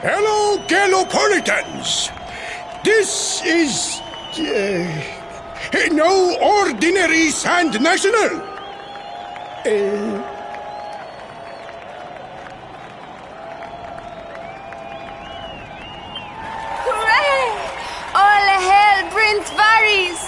Hello, Galopolitans. This is no ordinary Sand National. Hooray! All hail Prince Varys!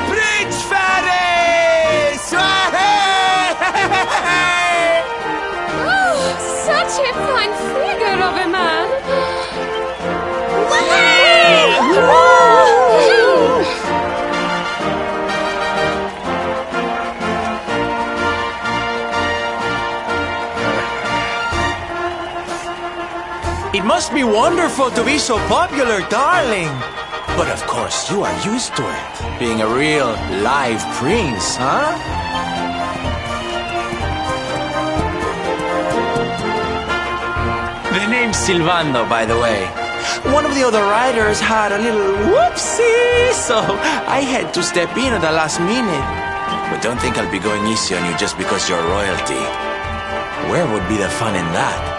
Prince Varys! Oh, such a fine figure of a man! It must be wonderful to be so popular, darling. But of course, you are used to it. Being a real, live prince, huh? The name's Silvando, by the way. One of the other riders had a little whoopsie, so I had to step in at the last minute. But don't think I'll be going easy on you just because you're royalty. Where would be the fun in that?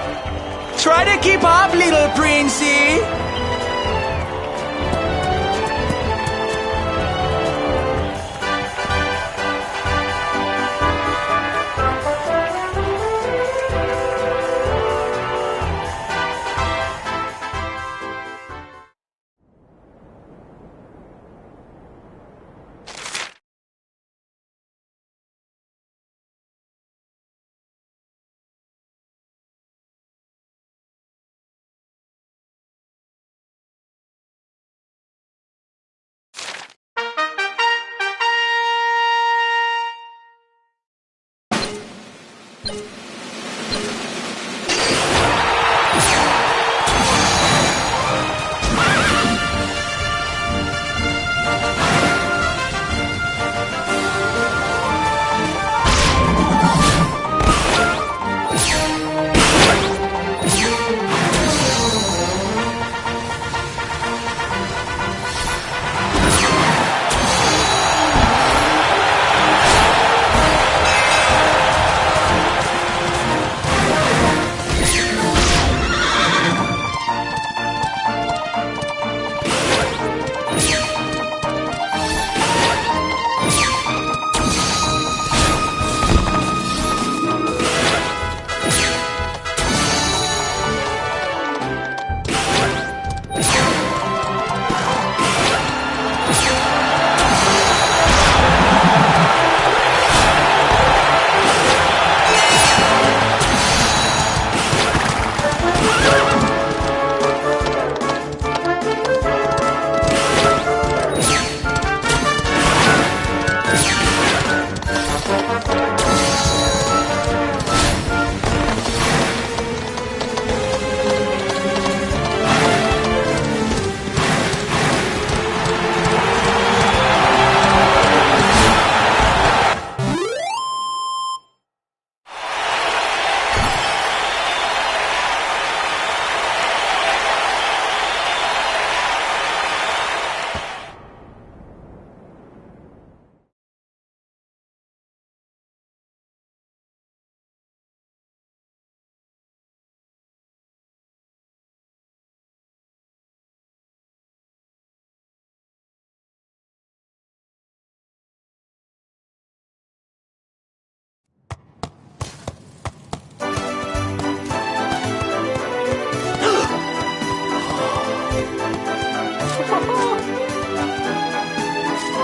Try to keep up, little princey!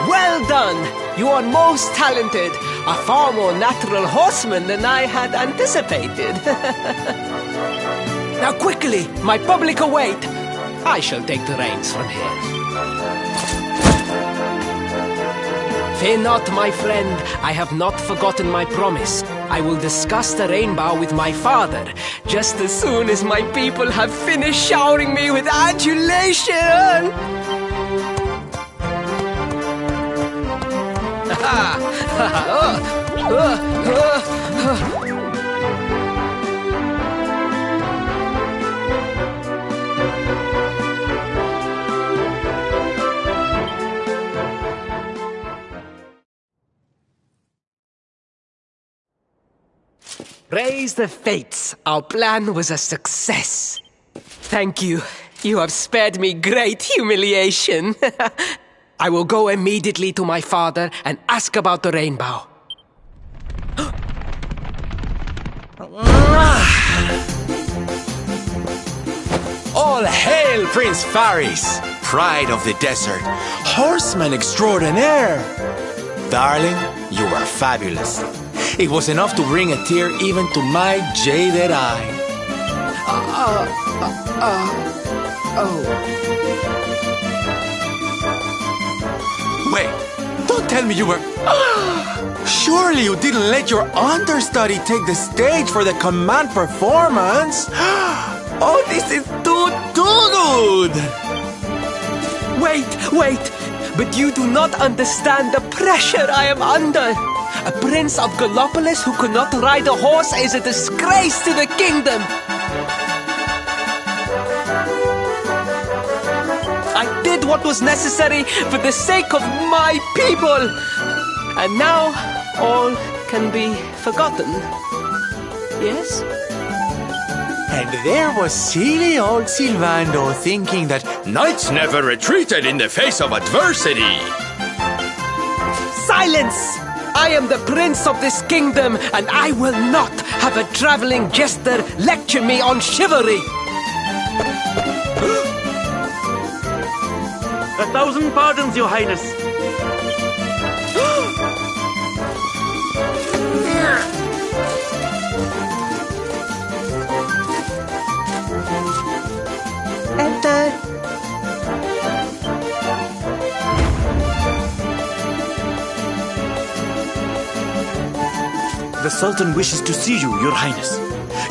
Well done! You are most talented. A far more natural horseman than I had anticipated. Now quickly, my public await. I shall take the reins from here. Fear not, my friend. I have not forgotten my promise. I will discuss the rainbow with my father, just as soon as my people have finished showering me with adulation. Praise the fates. Our plan was a success. Thank you. You have spared me great humiliation. I will go immediately to my father and ask about the rainbow. All hail Prince Faris, pride of the desert, horseman extraordinaire. Darling, you are fabulous. It was enough to bring a tear even to my jaded eye. Wait, don't tell me you were... Surely you didn't let your understudy take the stage for the command performance? Oh, this is too good! Wait! But you do not understand the pressure I am under. A prince of Gallopolis who could not ride a horse is a disgrace to the kingdom. I did what was necessary for the sake of my people. And now all can be forgotten. Yes? And there was silly old Silvando thinking that knights never retreated in the face of adversity. Silence! I am the prince of this kingdom, and I will not have a traveling jester lecture me on chivalry. 1,000 pardons, Your Highness. Enter. The Sultan wishes to see you, Your Highness.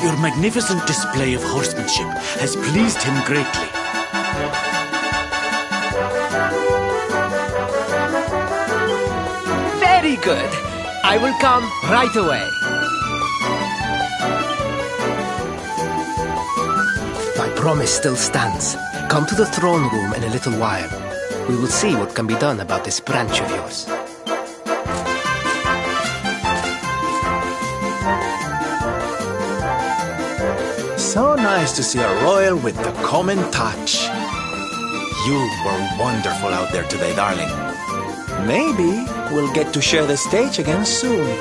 Your magnificent display of horsemanship has pleased him greatly. Very good. I will come right away. My promise still stands. Come to the throne room in a little while. We will see what can be done about this branch of yours. So nice to see a royal with the common touch. You were wonderful out there today, darling. Maybe we'll get to share the stage again soon.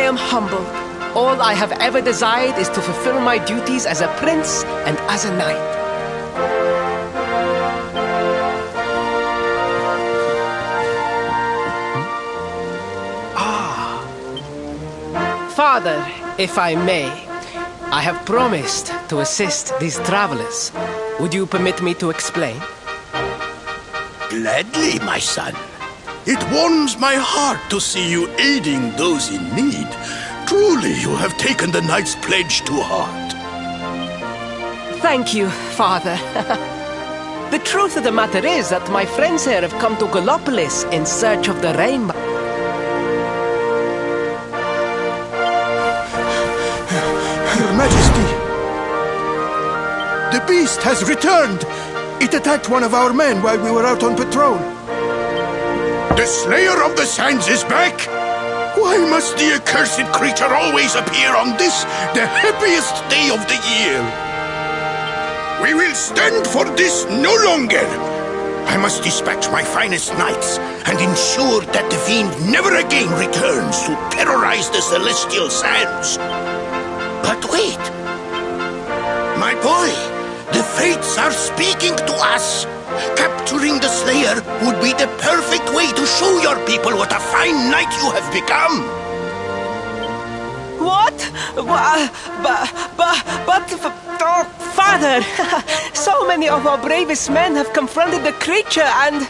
am humble. All I have ever desired is to fulfill my duties as a prince and as a knight. Father, if I may, I have promised to assist these travelers. Would you permit me to explain? Gladly, my son. It warms my heart to see you aiding those in need. Truly, you have taken the knight's pledge to heart. Thank you, Father. The truth of the matter is that my friends here have come to Gallopolis in search of the rainbow. Your Majesty, the beast has returned. It attacked one of our men while we were out on patrol. The Slayer of the Sands is back? Why must the accursed creature always appear on this, the happiest day of the year? We will stand for this no longer. I must dispatch my finest knights and ensure that the fiend never again returns to terrorize the celestial sands. But wait! My boy, the fates are speaking to us. Capturing the Slayer would be the perfect way to show your people what a fine knight you have become. What? Oh, Father, so many of our bravest men have confronted the creature and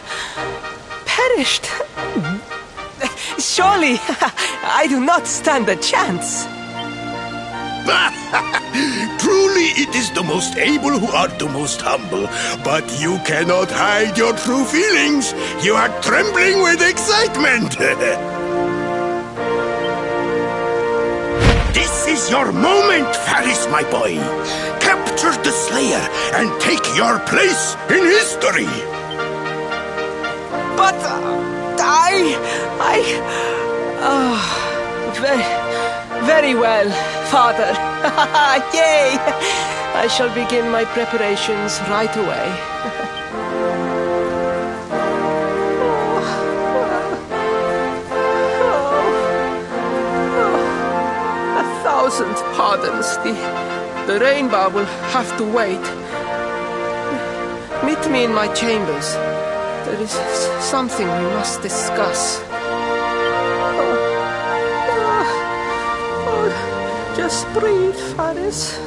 perished. Surely, I do not stand a chance. Truly, it is the most able who are the most humble. But you cannot hide your true feelings. You are trembling with excitement. This is your moment, Faris, my boy. Capture the Slayer and take your place in history. But very well, Father. Yay! I shall begin my preparations right away. A thousand pardons. The rainbow will have to wait. Meet me in my chambers. There is something we must discuss. Just breathe, Faris.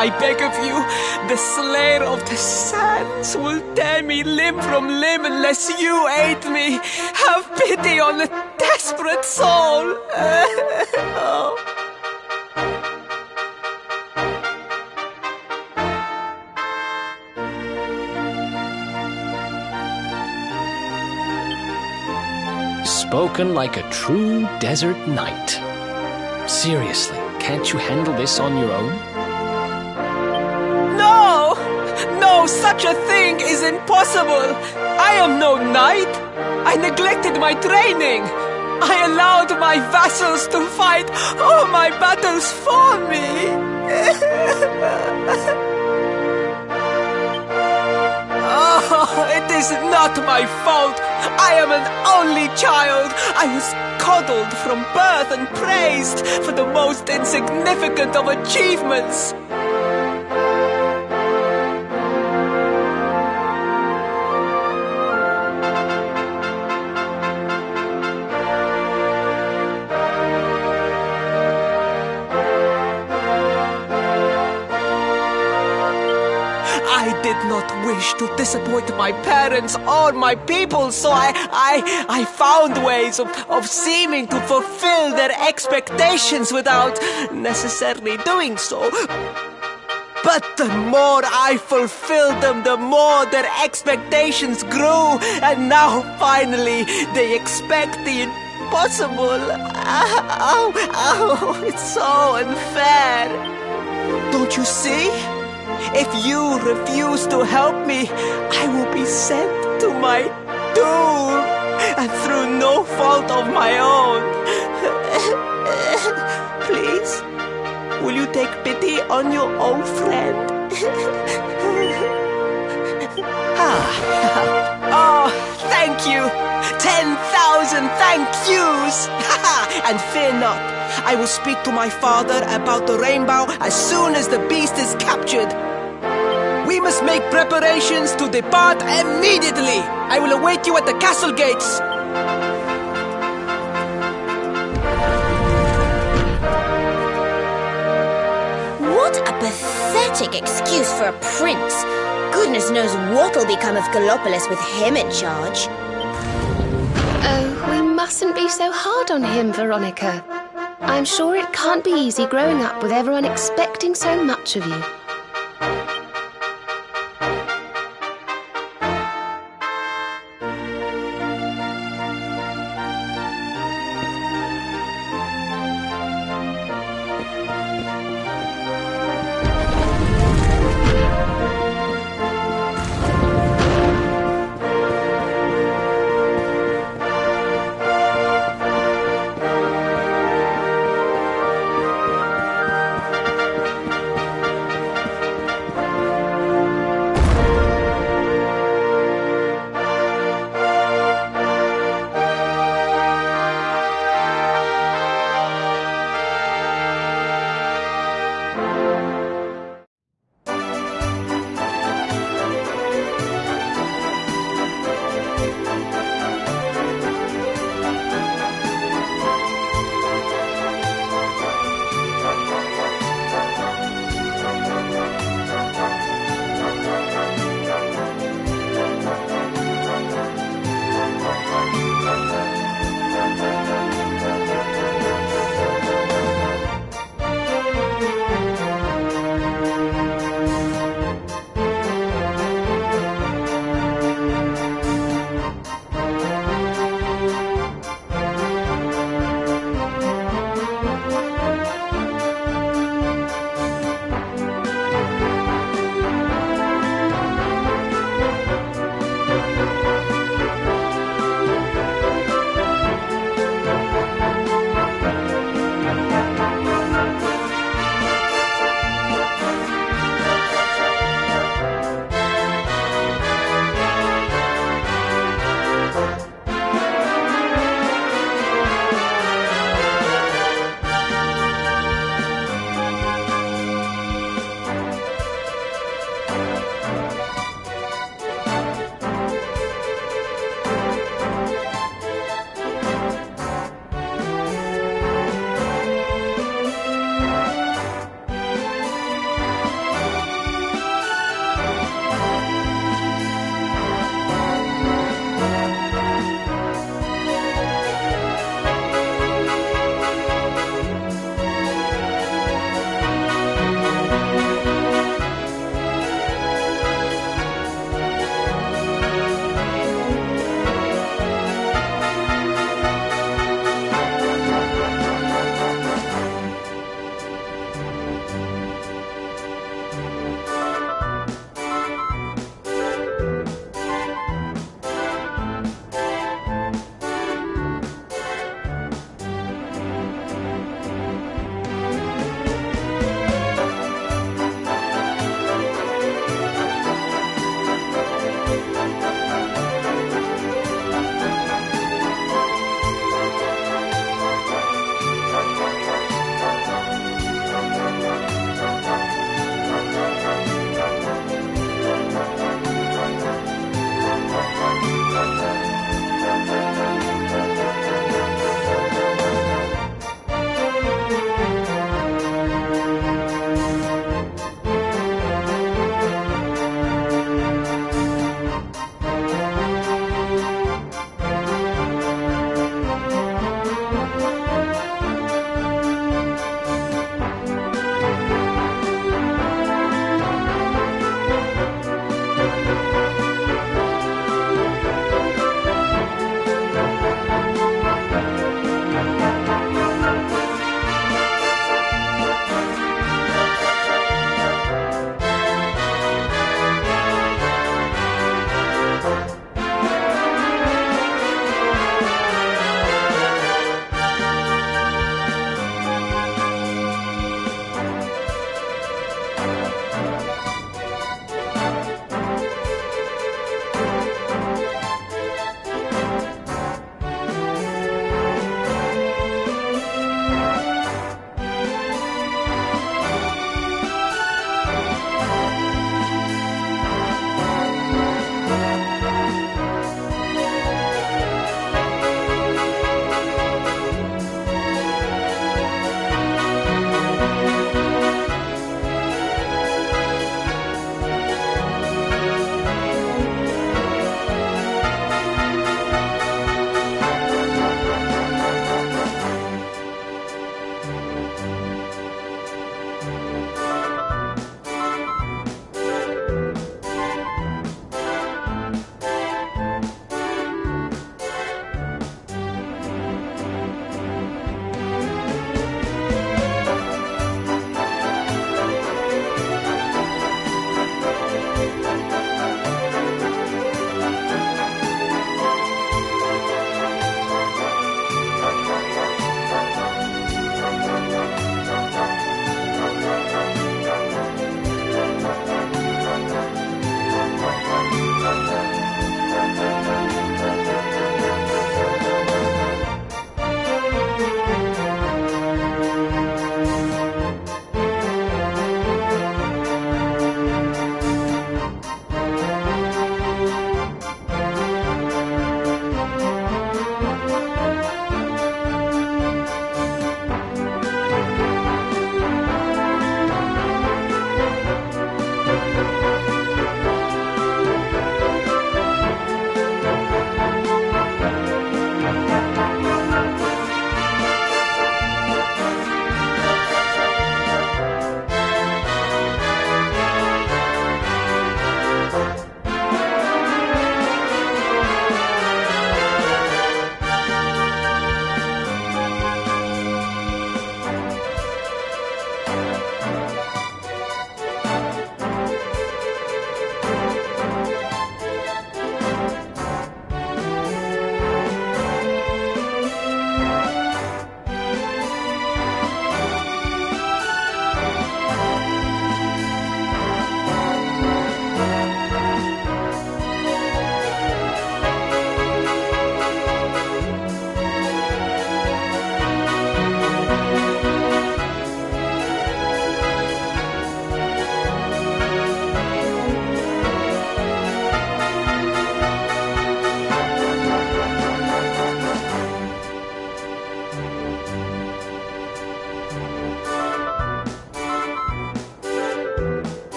I beg of you, the Slayer of the Sands will tear me limb from limb unless you aid me. Have pity on a desperate soul. Oh. Spoken like a true desert knight. Seriously, can't you handle this on your own? No, such a thing is impossible. I am no knight. I neglected my training. I allowed my vassals to fight all my battles for me. Oh, it is not my fault. I am an only child. I was coddled from birth and praised for the most insignificant of achievements. wish to disappoint my parents or my people, so I found ways of seeming to fulfill their expectations without necessarily doing so. But the more I fulfilled them, the more their expectations grew, and now finally they expect the impossible. It's so unfair. Don't you see? If you refuse to help me, I will be sent to my doom, and through no fault of my own. Please, will you take pity on your old friend? Oh, thank you! 10,000 thank yous! And fear not, I will speak to my father about the rainbow as soon as the beast is captured. We must make preparations to depart immediately. I will await you at the castle gates. What a pathetic excuse for a prince. Goodness knows what'll become of Gallopolis with him in charge. Oh, we mustn't be so hard on him, Veronica. I'm sure it can't be easy growing up with everyone expecting so much of you.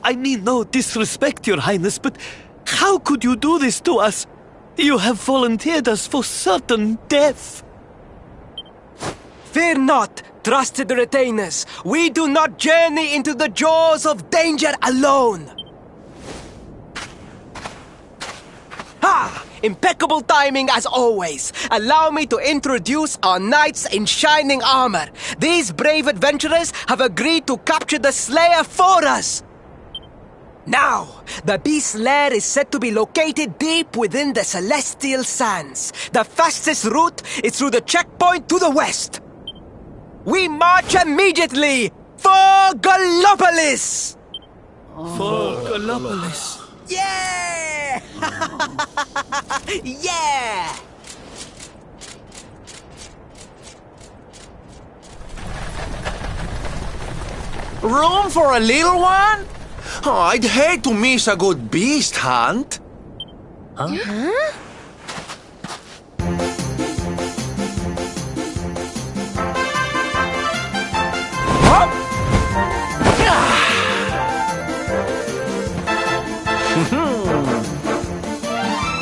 I mean no disrespect, Your Highness, but how could you do this to us? You have volunteered us for certain death. Fear not, trusted retainers. We do not journey into the jaws of danger alone. Ha! Impeccable timing as always. Allow me to introduce our knights in shining armor. These brave adventurers have agreed to capture the Slayer for us. Now, the beast's lair is said to be located deep within the Celestial Sands. The fastest route is through the checkpoint to the west. We march immediately for Gallopolis! For Gallopolis. Yeah! Yeah! Room for a little one? Oh, I'd hate to miss a good beast hunt. Huh?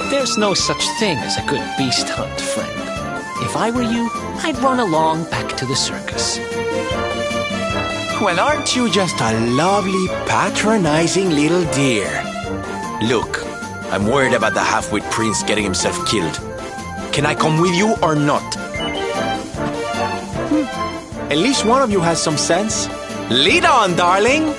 There's no such thing as a good beast hunt, friend. If I were you, I'd run along back to the circus. Well, aren't you just a lovely, patronizing little dear? Look, I'm worried about the half-wit prince getting himself killed. Can I come with you or not? At least one of you has some sense. Lead on, darling!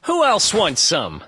Who else wants some?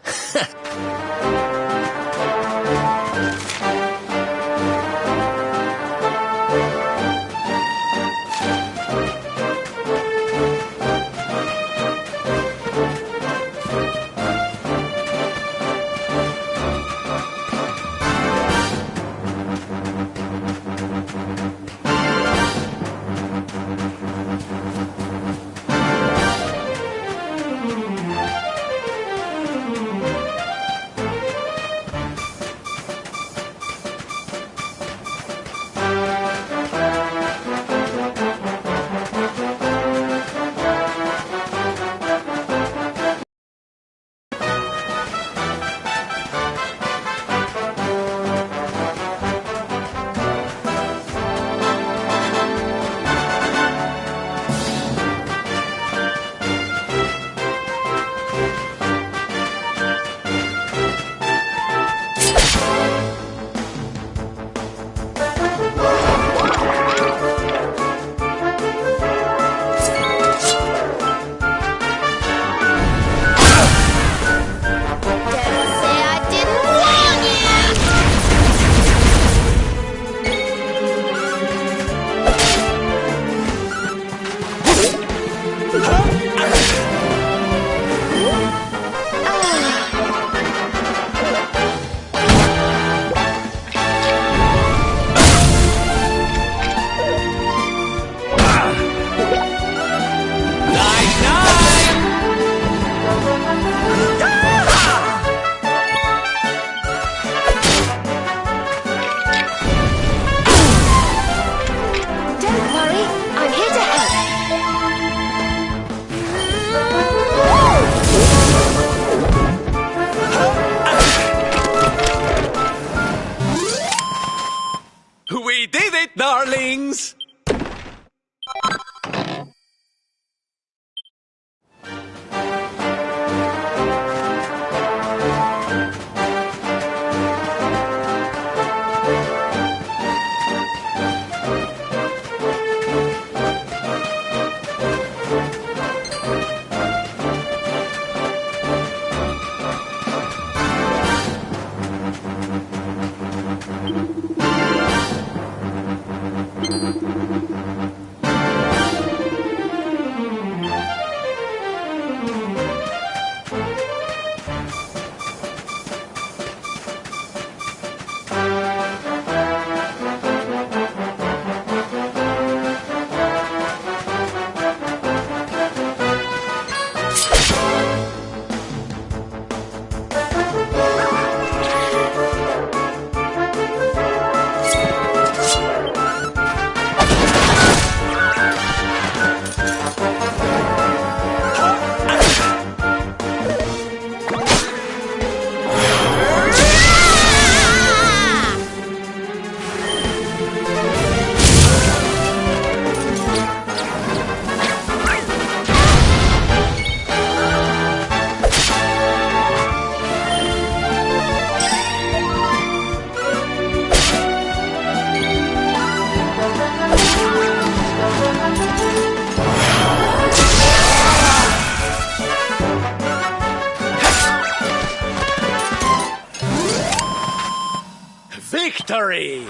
victory!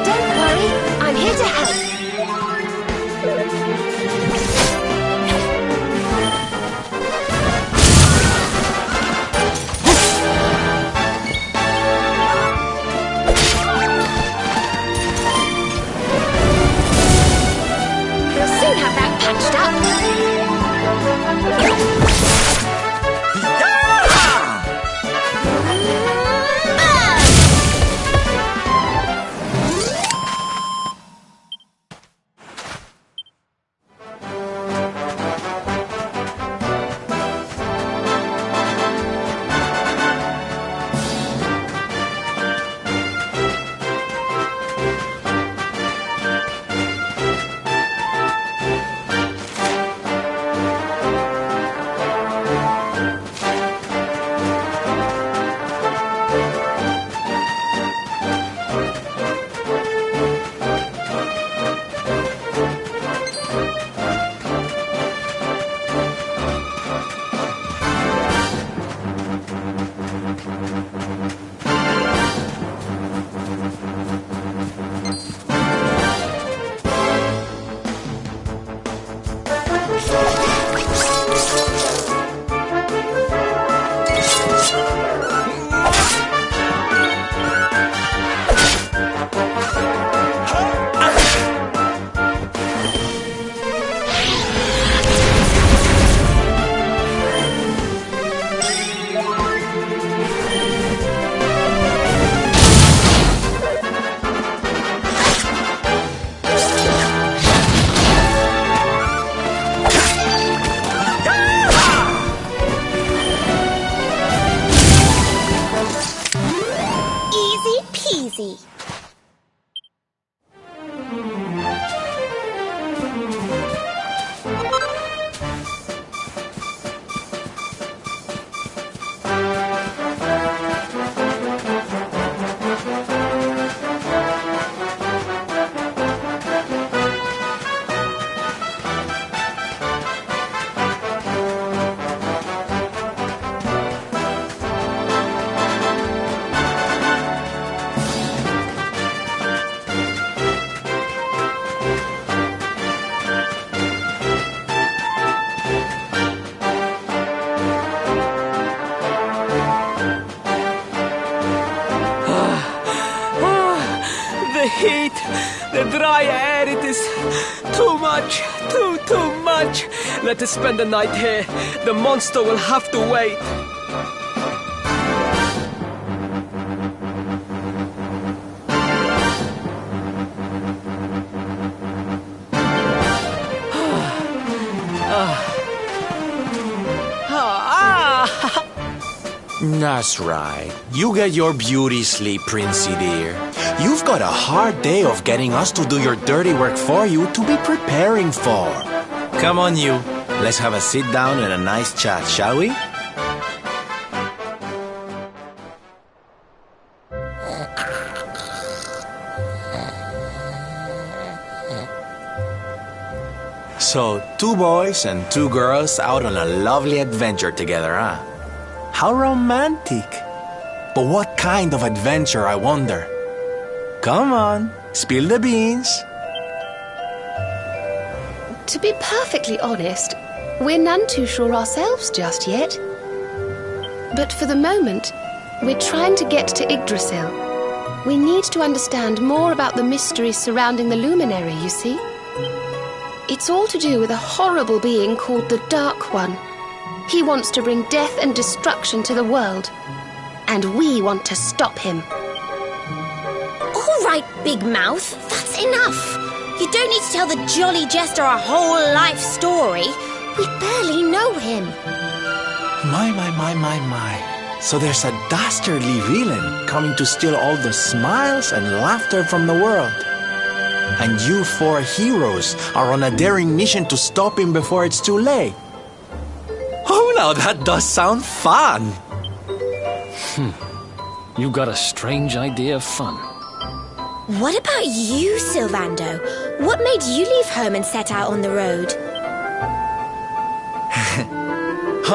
Don't worry, I'm here to help. We'll soon have that patched easy. The heat, the dry air, it is too much, too much. Let us spend the night here. The monster will have to wait. That's right. You get your beauty sleep, Princey dear. You've got a hard day of getting us to do your dirty work for you to be preparing for. Come on, you. Let's have a sit down and a nice chat, shall we? So, 2 boys and 2 girls out on a lovely adventure together, huh? How romantic. But what kind of adventure, I wonder? Come on, spill the beans. To be perfectly honest, we're none too sure ourselves just yet. But for the moment, we're trying to get to Yggdrasil. We need to understand more about the mysteries surrounding the luminary, you see. It's all to do with a horrible being called the Dark One. He wants to bring death and destruction to the world. And we want to stop him. All right, Big Mouth, that's enough. You don't need to tell the Jolly Jester our whole life story. We barely know him. My. So there's a dastardly villain coming to steal all the smiles and laughter from the world. And you four heroes are on a daring mission to stop him before it's too late. Oh, now that does sound fun. You got a strange idea of fun. What about you, Sylvando? What made you leave home and set out on the road?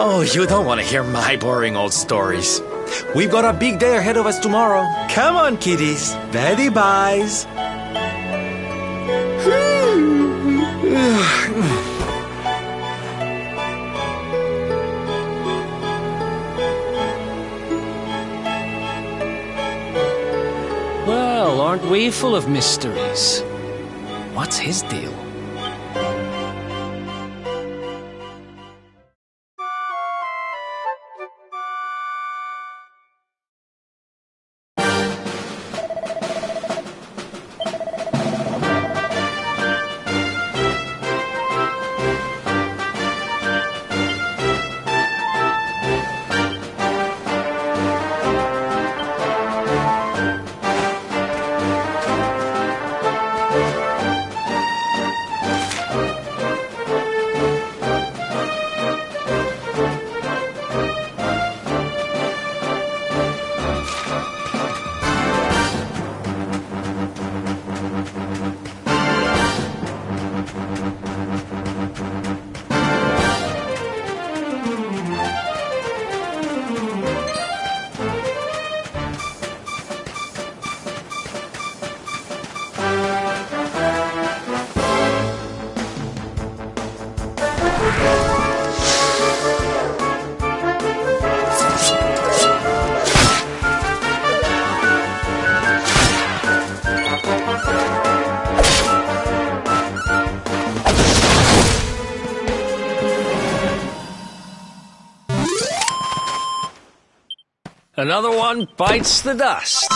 Oh, you don't want to hear my boring old stories. We've got a big day ahead of us tomorrow. Come on, kiddies. Daddy buys. Well, aren't we full of mysteries? What's his deal? Another one bites the dust.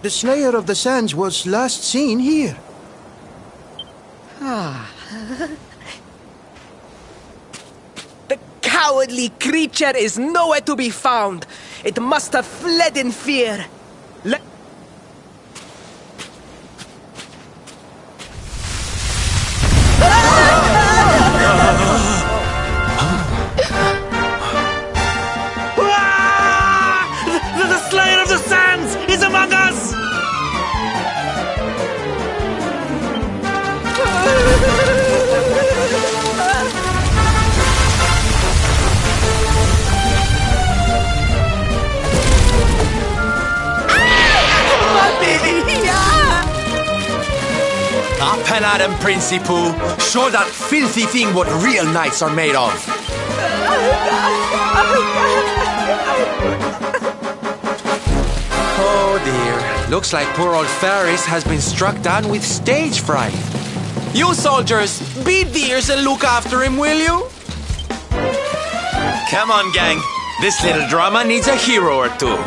The Slayer of the Sands was last seen here. The cowardly creature is nowhere to be found. It must have fled in fear. The Slayer of the Sands is among us! Up and at him, Princey Pooh. Show that filthy thing what real knights are made of. Oh dear. Looks like poor old Ferris has been struck down with stage fright. You soldiers, be dears and look after him, will you? Come on, gang. This little drama needs a hero or two.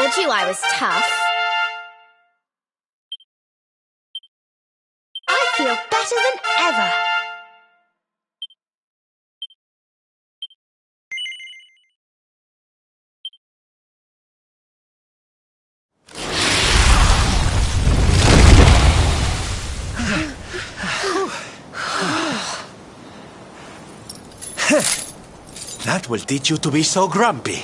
Told you I was tough. I feel better than ever. That will teach you to be so grumpy.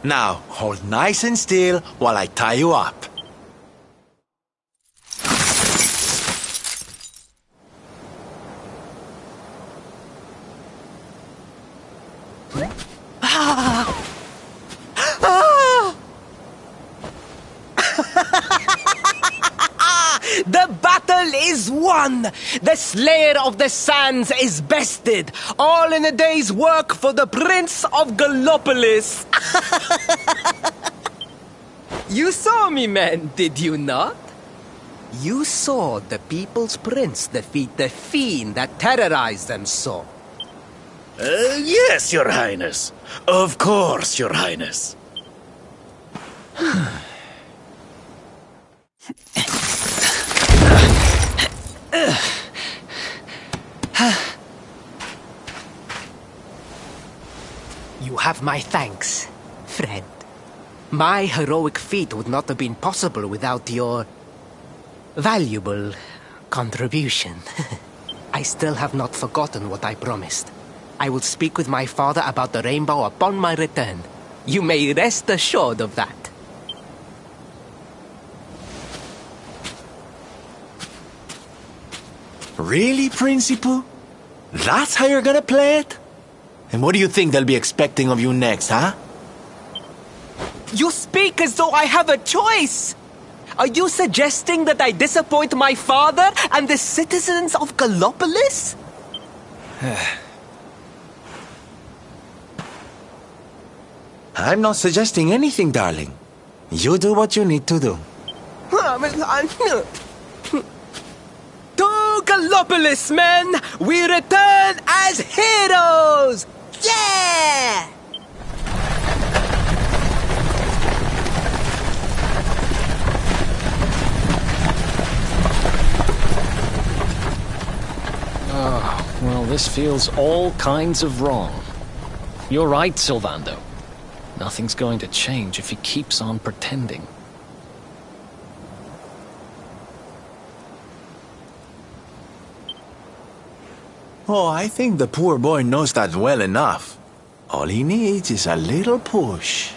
Now, hold nice and still while I tie you up. The battle is won! The Slayer of the Sands is bested! All in a day's work for the Prince of Gallopolis! You saw me, men, did you not? You saw the People's Prince defeat the fiend that terrorized them so. Yes, Your Highness. Of course, Your Highness. You have my thanks, friend. My heroic feat would not have been possible without your valuable contribution. I still have not forgotten what I promised. I will speak with my father about the rainbow upon my return. You may rest assured of that. Really, Principal? That's how you're gonna play it? And what do you think they'll be expecting of you next, huh? You speak as though I have a choice! Are you suggesting that I disappoint my father and the citizens of Gallopolis? I'm not suggesting anything, darling. You do what you need to do. To Gallopolis, men! We return as heroes! Yeah! Oh, well, this feels all kinds of wrong. You're right, Sylvando. Nothing's going to change if he keeps on pretending. Oh, I think the poor boy knows that well enough. All he needs is a little push.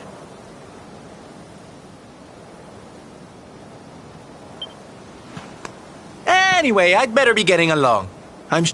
Anyway, I'd better be getting along. I'm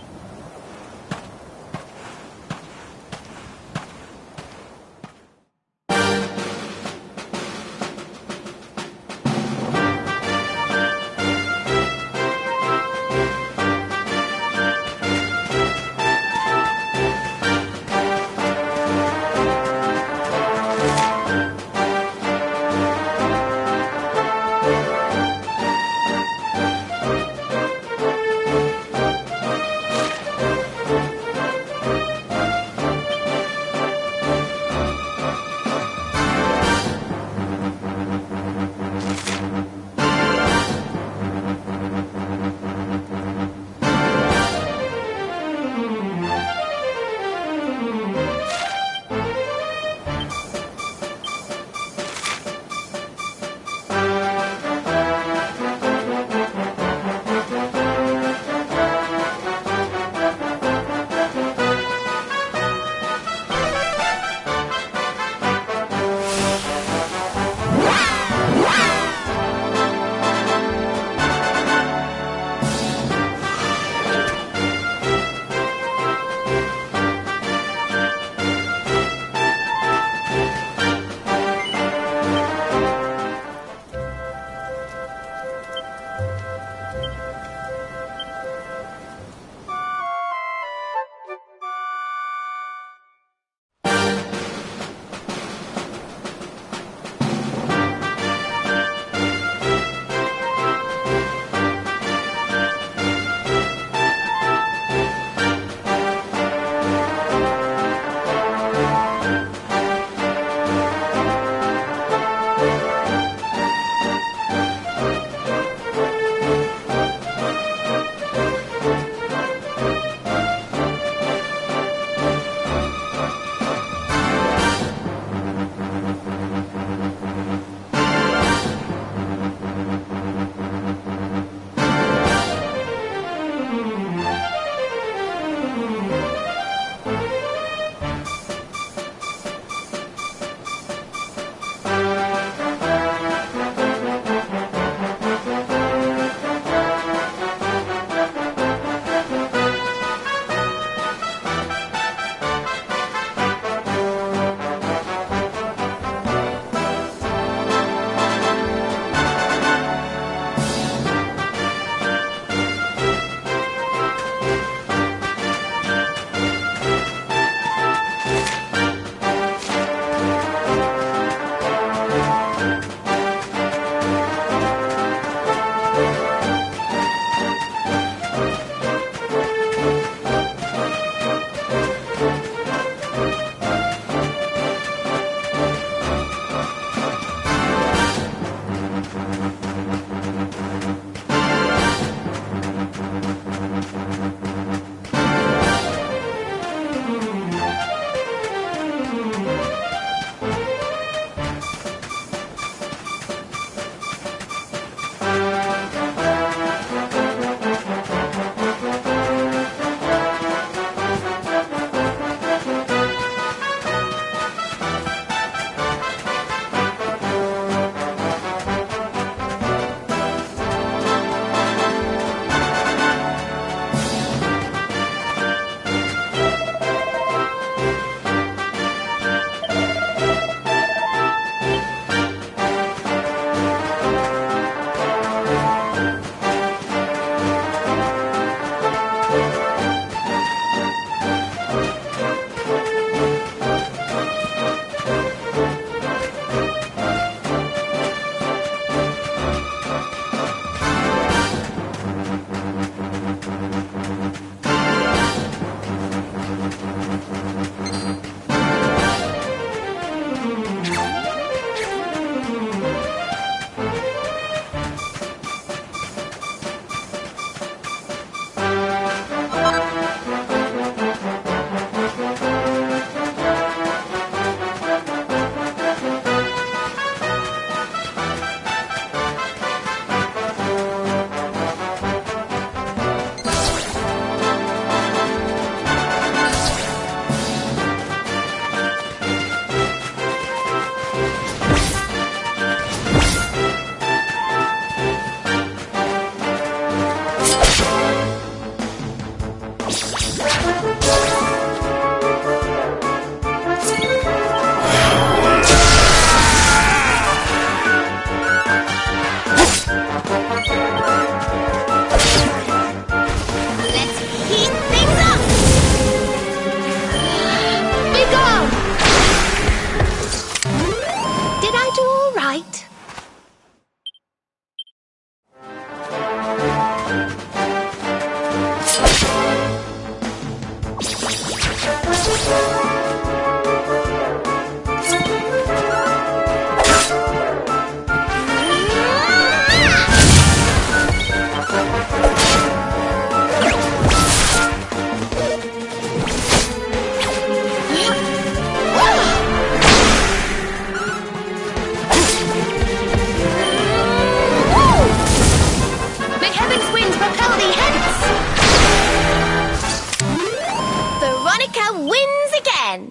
May heaven's winds propel thee hence! Veronica wins again!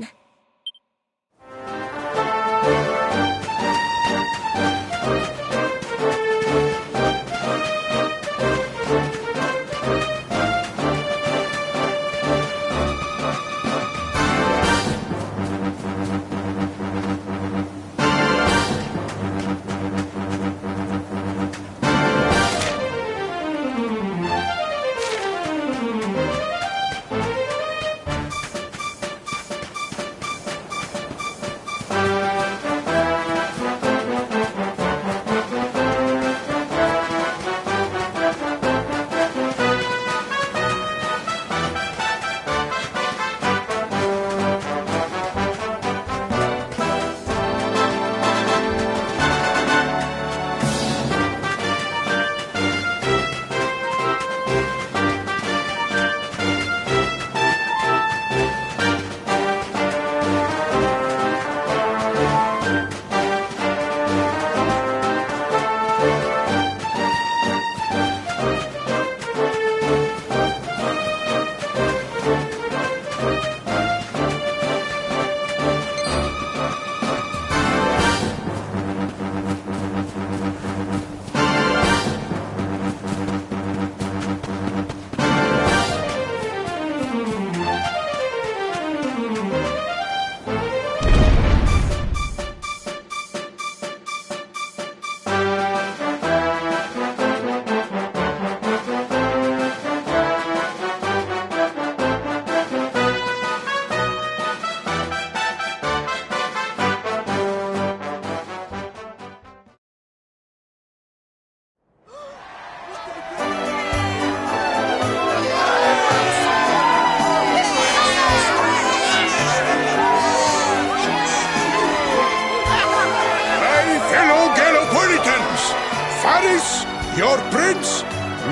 Your prince,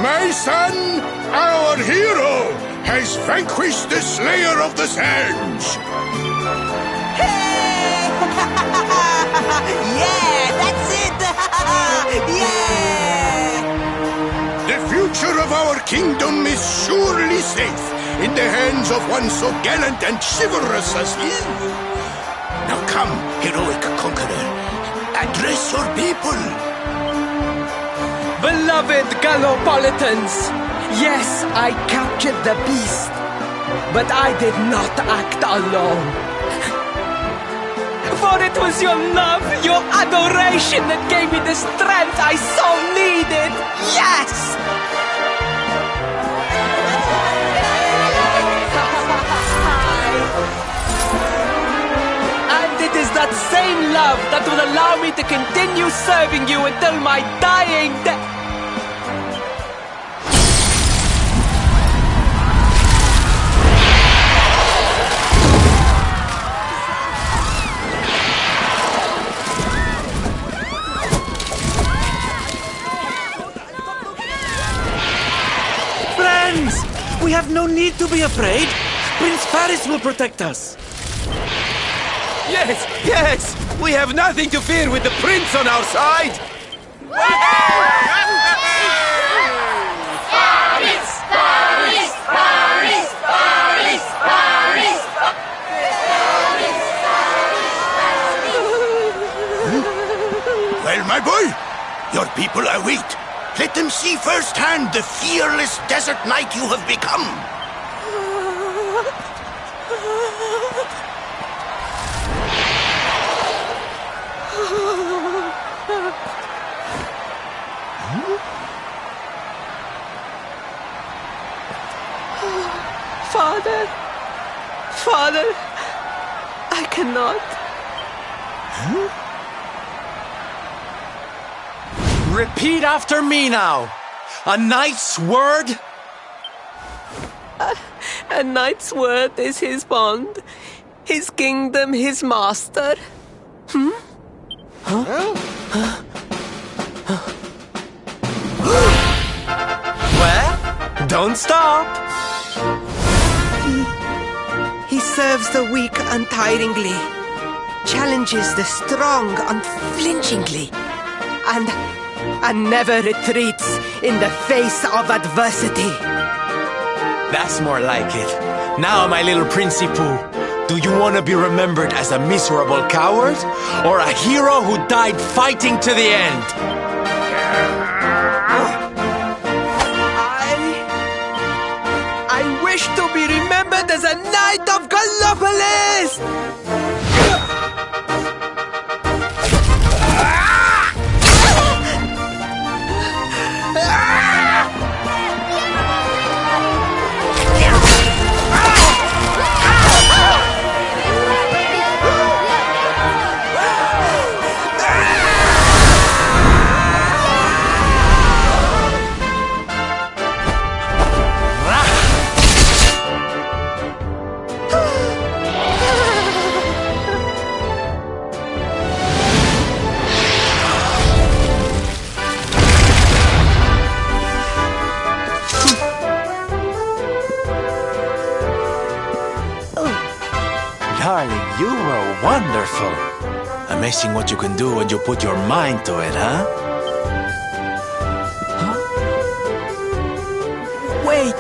my son, our hero, has vanquished the Slayer of the Sands. Yeah, that's it! Yeah! The future of our kingdom is surely safe in the hands of one so gallant and chivalrous as you. Now come, heroic conqueror, address your people. Beloved Gallopolitans, yes, I captured the beast, but I did not act alone. For it was your love, your adoration that gave me the strength I so needed. Yes! And it is that same love that will allow me to continue serving you until my dying day. We have no need to be afraid. Prince Paris will protect us. Yes, yes! We have nothing to fear with the prince on our side! Paris! Paris! Paris! Paris! Paris! Well, my boy, your people await. Let them see firsthand the fearless desert knight you have become. Father, Father, I cannot. Repeat after me now. A knight's word? A knight's word is his bond. His kingdom, his master. Well, don't stop. He serves the weak untiringly, challenges the strong unflinchingly, and never retreats in the face of adversity. That's more like it. Now, my little Princey Pooh, do you want to be remembered as a miserable coward or a hero who died fighting to the end? I wish to be remembered as a knight of Gallopolis! Darling, you were wonderful. Amazing what you can do when you put your mind to it, huh? Wait,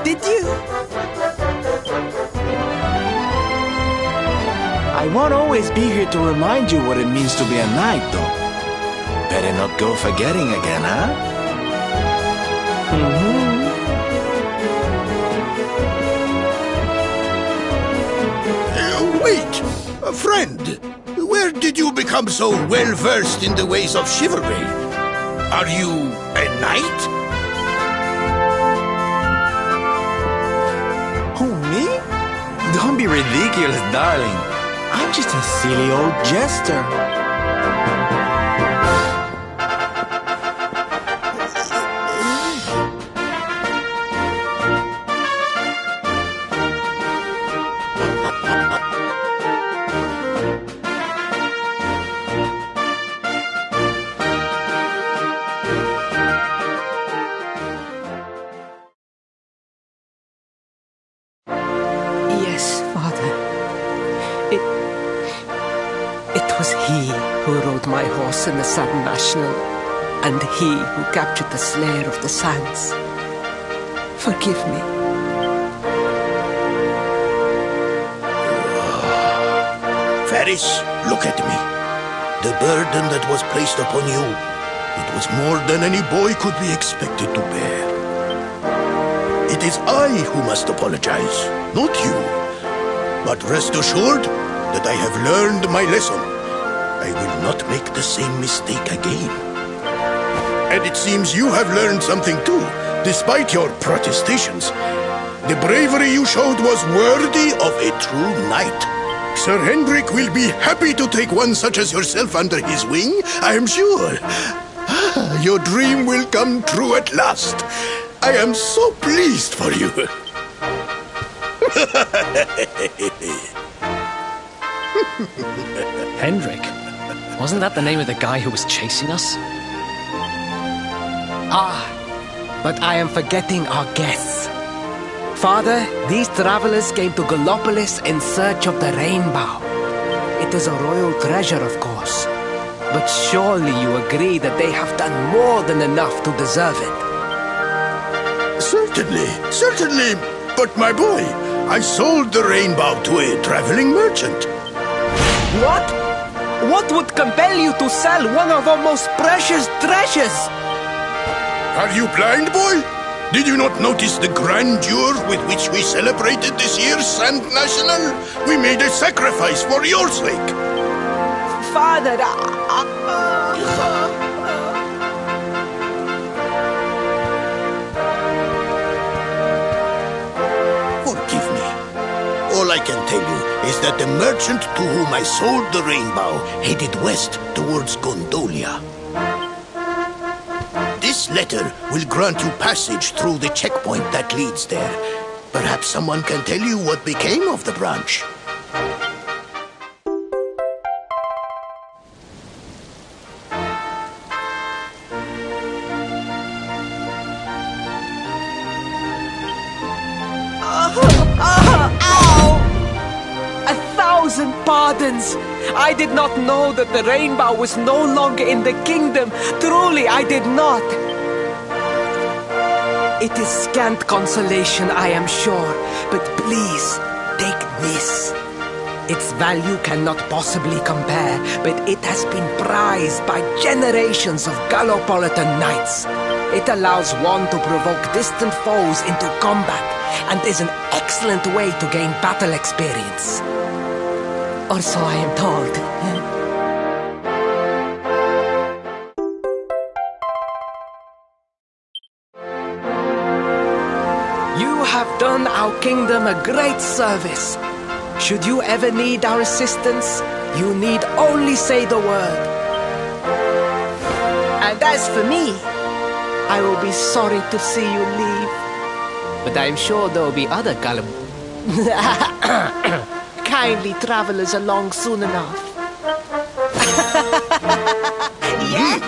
did you? I won't always be here to remind you what it means to be a knight, though. Better not go forgetting again, huh? Wait! Friend, where did you become so well-versed in the ways of chivalry? Are you a knight? Who, me? Don't be ridiculous, darling. I'm just a silly old jester. Yes, Father. It was he who rode my horse in the Sand National, and he who captured the Slayer of the Sands. Forgive me. Ferris, look at me. The burden that was placed upon you, it was more than any boy could be expected to bear. It is I who must apologize, not you. But rest assured that I have learned my lesson. I will not make the same mistake again. And it seems you have learned something too, despite your protestations. The bravery you showed was worthy of a true knight. Sir Hendrik will be happy to take one such as yourself under his wing, I am sure. Your dream will come true at last. I am so pleased for you. Hendrik? Wasn't that the name of the guy who was chasing us? But I am forgetting our guests. Father, these travelers came to Gallopolis in search of the rainbow. It is a royal treasure, of course. But surely you agree that they have done more than enough to deserve it. Certainly. But my boy, I sold the rainbow to a traveling merchant. What? What would compel you to sell one of our most precious treasures? Are you blind, boy? Did you not notice the grandeur with which we celebrated this year's Sand National? We made a sacrifice for your sake. Father, Forgive me. All I can tell you is that the merchant to whom I sold the rainbow headed west towards Gondolia. This letter will grant you passage through the checkpoint that leads there. Perhaps someone can tell you what became of the branch. 1,000 pardons. I did not know that the rainbow was no longer in the kingdom. Truly, I did not. It is scant consolation, I am sure, but please, take this. Its value cannot possibly compare, but it has been prized by generations of Gallopolitan knights. It allows one to provoke distant foes into combat, and is an excellent way to gain battle experience. Or so I am told. You have done our kingdom a great service. Should you ever need our assistance, you need only say the word. And as for me, I will be sorry to see you leave. But I'm sure there will be other kindly travelers along soon enough. Yeah?